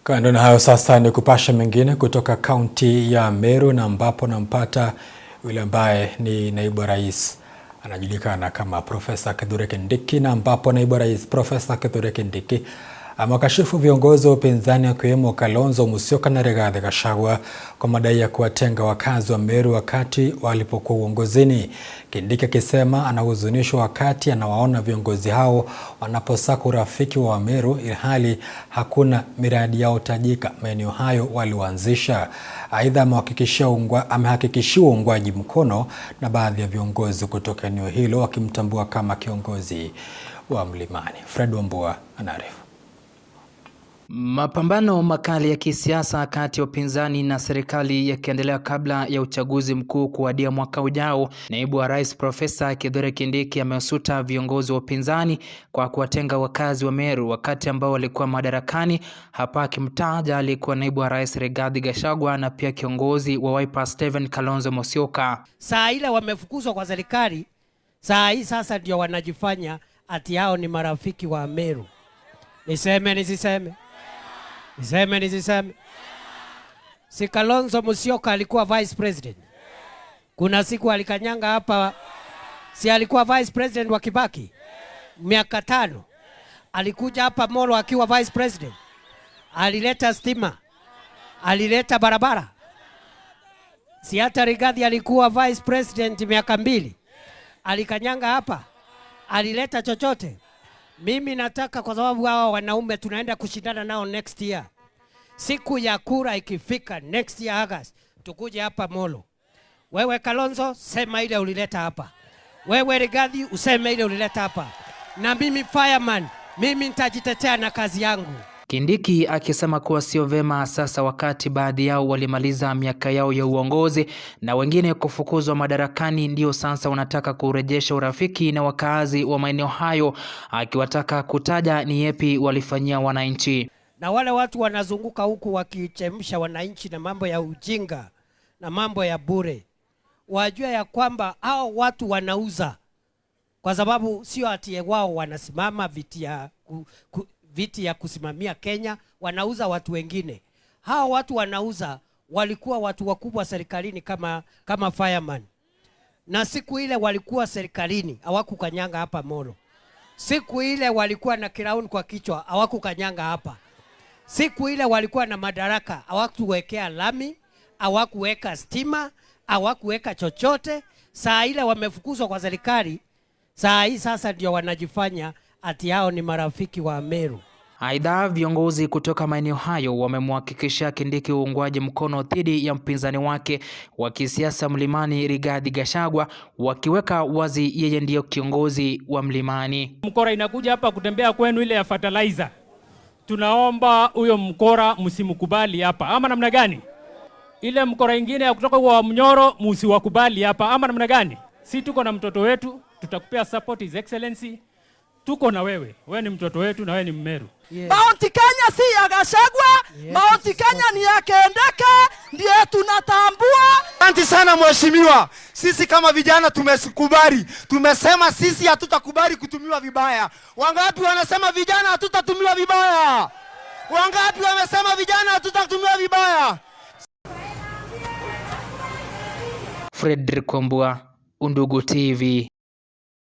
Kando na hayo sasa ni kupasha mengine kutoka kaunti ya Meru, na ambapo nampata yule ambaye ni naibu rais anajulikana kama Profesa Kithure Kindiki, na ambapo naibu rais Profesa Kithure Kindiki amewakashifu viongozi wa upinzani akiwemo Kalonzo Musyoka na Rigathi Gachagua kwa madai ya kuwatenga wakazi wa Meru wakati walipokuwa uongozini. Kindiki akisema anahuzunishwa wakati anawaona viongozi hao wanaposaka urafiki wa Wameru ilhali hakuna miradi yao tajika maeneo hayo walioanzisha. Aidha, amehakikishiwa uungwaji mkono na baadhi ya viongozi kutoka eneo hilo wakimtambua kama kiongozi wa Mlimani. Fred Wambua anaarifu. Mapambano makali ya kisiasa kati ya upinzani na serikali yakiendelea kabla ya uchaguzi mkuu kuwadia mwaka ujao. Naibu wa rais Profesa Kithure Kindiki amesuta viongozi wa upinzani kwa kuwatenga wakazi wa Meru wakati ambao walikuwa madarakani, hapa akimtaja alikuwa naibu wa rais Rigathi Gachagua na pia kiongozi wa Wiper Stephen Kalonzo Musyoka. Saa ile wamefukuzwa kwa serikali, saa hii sasa ndio wanajifanya ati hao ni marafiki wa Meru. Niseme nisiseme? Niseme. Si Kalonzo Musyoka alikuwa vice president? Kuna siku alikanyanga hapa, si alikuwa vice president wa Kibaki? Miaka 5. Alikuja hapa Molo akiwa vice president. Alileta stima. Alileta barabara. Si hata Rigathi alikuwa vice president miaka 2. Alikanyanga hapa. Alileta chochote? Mimi nataka, kwa sababu hawa wanaume tunaenda kushindana nao next year. Siku ya kura ikifika next year August, tukuje hapa Molo. Wewe Kalonzo, sema ile ulileta hapa. Wewe Rigathi, useme ile ulileta hapa. Na mimi fireman, mimi nitajitetea na kazi yangu. Kindiki akisema kuwa sio vema sasa wakati baadhi yao walimaliza miaka yao ya uongozi na wengine kufukuzwa madarakani, ndio sasa wanataka kurejesha urafiki na wakazi wa maeneo hayo, akiwataka kutaja ni yepi walifanyia wananchi. Na wale watu wanazunguka huku wakichemsha wananchi na mambo ya ujinga na mambo ya bure, wajua ya kwamba hao watu wanauza, kwa sababu sio ati wao wanasimama viti ya kusimamia Kenya, wanauza watu wengine. Hao watu wanauza walikuwa watu wakubwa serikalini kama fireman. Na siku ile walikuwa serikalini, hawakukanyanga hapa Molo. Siku ile walikuwa na crown kwa kichwa, hawakukanyanga hapa. Siku ile walikuwa na madaraka, hawakuwekea lami, hawakuweka stima, hawakuweka chochote. Saa ile wamefukuzwa kwa serikali, saa hii sasa ndio wanajifanya ati hao ni marafiki wa Meru. Aidha, viongozi kutoka maeneo hayo wamemhakikishia Kindiki uungwaji mkono dhidi ya mpinzani wake wa kisiasa Mlimani Rigathi Gachagua, wakiweka wazi yeye ndiyo kiongozi wa Mlimani. Mkora inakuja hapa kutembea kwenu ile ya fertilizer. Tunaomba huyo mkora msimkubali hapa. Ama namna gani? Ile mkora ingine ya kutoka kwa Mnyoro msiwakubali hapa. Ama namna gani? Si tuko na mtoto wetu, tutakupea support his excellency. Tuko na wewe. Wewe ni mtoto wetu na wewe ni Mmeru. Yes. Mount Kenya si ya Gachagua, yes. Mount Kenya ni ya Kindiki, ndiye tunatambua. Asante sana mheshimiwa. Sisi kama vijana tumekubali. Tumesema sisi hatutakubali kutumiwa vibaya. Wangapi wanasema vijana hatutatumiwa vibaya? Wangapi wamesema vijana hatutatumiwa vibaya? Fredrick Wambua, Undugu TV.